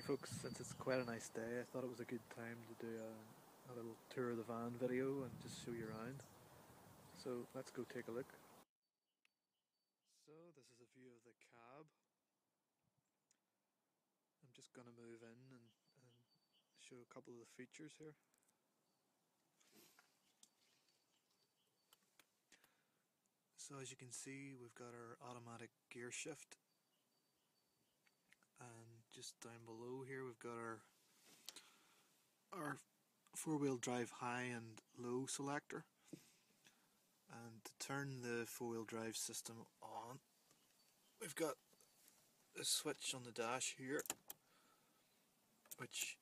Hey folks, since it's quite a nice day, I thought it was a good time to do a little tour of the van video and just show you around. So let's go take a look. So this is a view of the cab. I'm just going to move in and show a couple of the features here. So as you can see, we've got our automatic gear shift, and just down below here we've got our four-wheel drive high and low selector. And to turn the four-wheel drive system on, we've got a switch on the dash here which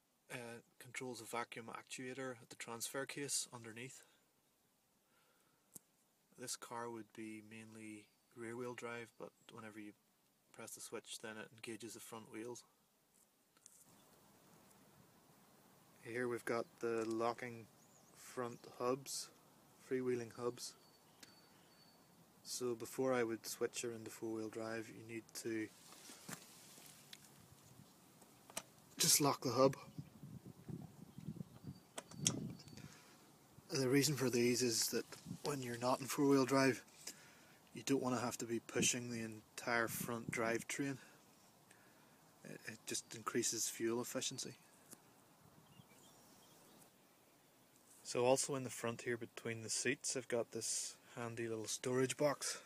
controls a vacuum actuator at the transfer case underneath. This car would be mainly rear wheel drive, but whenever you press the switch then it engages the front wheels. Here we've got the locking front hubs, freewheeling hubs. So before I would switch her into four-wheel drive, you need to just lock the hub. The reason for these is that when you're not in four-wheel drive, you don't want to have to be pushing the entire front drivetrain. It just increases fuel efficiency. So also in the front here between the seats, I've got this handy little storage box.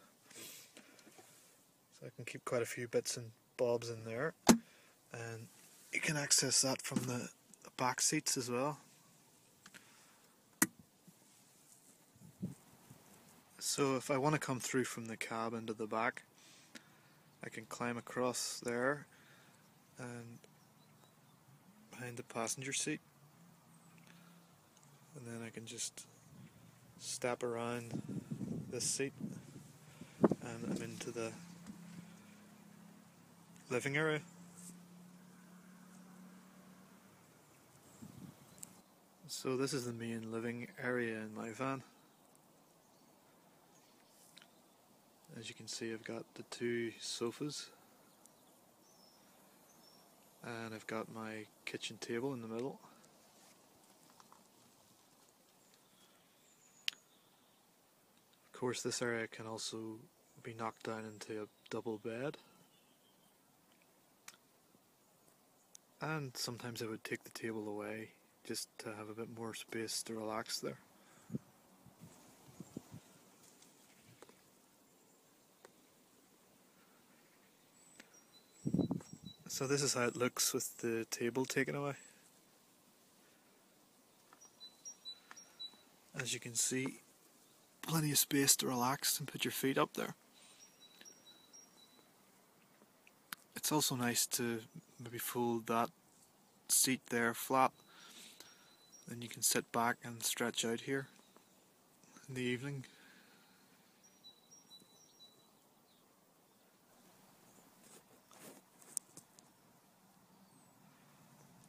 So I can keep quite a few bits and bobs in there. And you can access that from the back seats as well. So if I want to come through from the cab into the back, I can climb across there and behind the passenger seat, and then I can just step around this seat and I'm into the living area. So this is the main living area in my van. As you can see, I've got the two sofas and I've got my kitchen table in the middle. Of course, this area can also be knocked down into a double bed, and sometimes I would take the table away just to have a bit more space to relax there. So this is how it looks with the table taken away. As you can see, plenty of space to relax and put your feet up there. It's also nice to maybe fold that seat there flat, then you can sit back and stretch out here in the evening.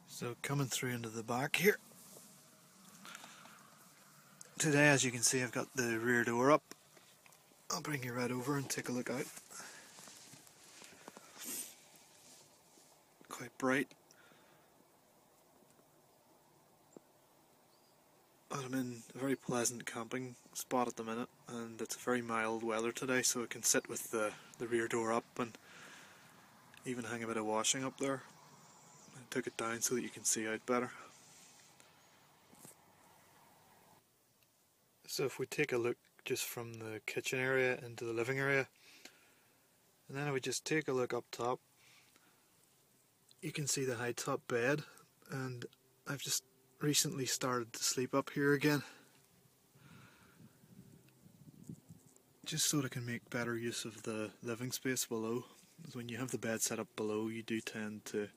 So coming through into the back here, today as you can see I've got the rear door up. I'll bring you right over and take a look out. Quite bright. I'm in a very pleasant camping spot at the minute, and it's very mild weather today, so I can sit with the rear door up and even hang a bit of washing up there. I took it down so that you can see out better. So if we take a look just from the kitchen area into the living area, and then I would just take a look up top, you can see the high top bed, and I've just recently started to sleep up here again, just so that I can make better use of the living space below. Because when you have the bed set up below, you do tend to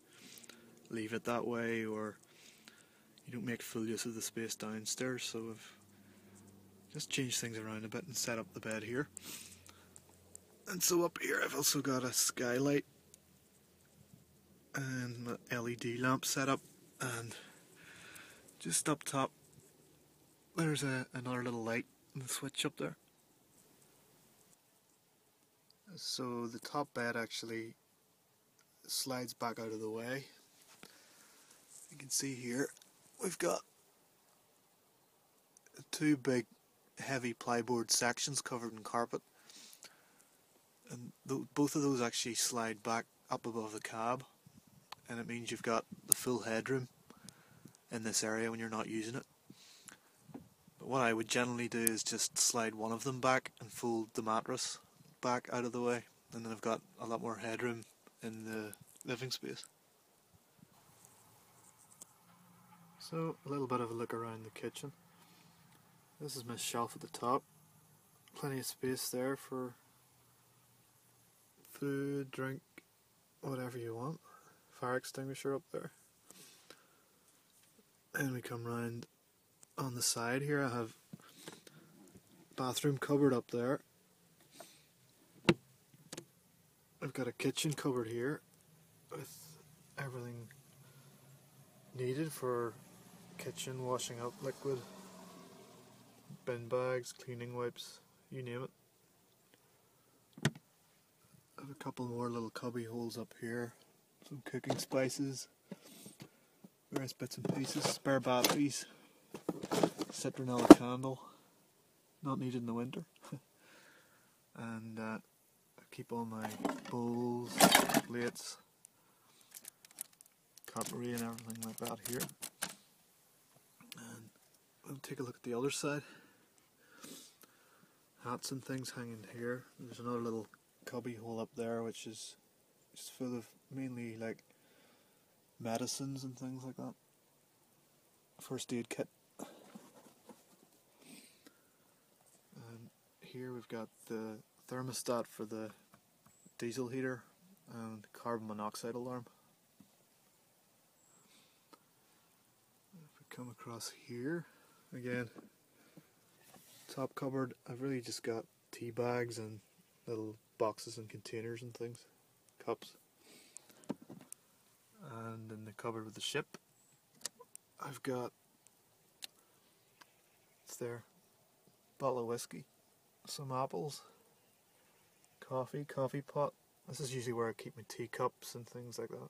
leave it that way, or you don't make full use of the space downstairs. So I've just changed things around a bit and set up the bed here. And so up here I've also got a skylight and my LED lamp set up, and just up top there's another little light and the switch up there. So the top bed actually slides back out of the way, You can see here we've got two big heavy plyboard sections covered in carpet, and both of those actually slide back up above the cab, and it means you've got the full headroom in this area when you're not using it. But what I would generally do is just slide one of them back and fold the mattress back out of the way, and then I've got a lot more headroom in the living space. So a little bit of a look around the kitchen. This is my shelf at the top. Plenty of space there for food, drink, whatever you want. Fire extinguisher up there. And we come round on the side here. I have bathroom cupboard up there. I've got a kitchen cupboard here with everything needed for kitchen, washing up liquid, bin bags, cleaning wipes, you name it. I have a couple more little cubby holes up here, some cooking spices, various bits and pieces, spare batteries, citronella candle, not needed in the winter, and I keep all my bowls, plates, cutlery and everything like that here. And we'll take a look at the other side. Hats and things hanging here. There's another little cubby hole up there which is just full of mainly like medicines and things like that. First aid kit. And here we've got the thermostat for the diesel heater and carbon monoxide alarm. If we come across here, again, top cupboard, I've really just got tea bags and little boxes and containers and things, cups. And in the cupboard with the ship, I've got, it's there, bottle of whiskey, some apples, coffee pot. This is usually where I keep my teacups and things like that.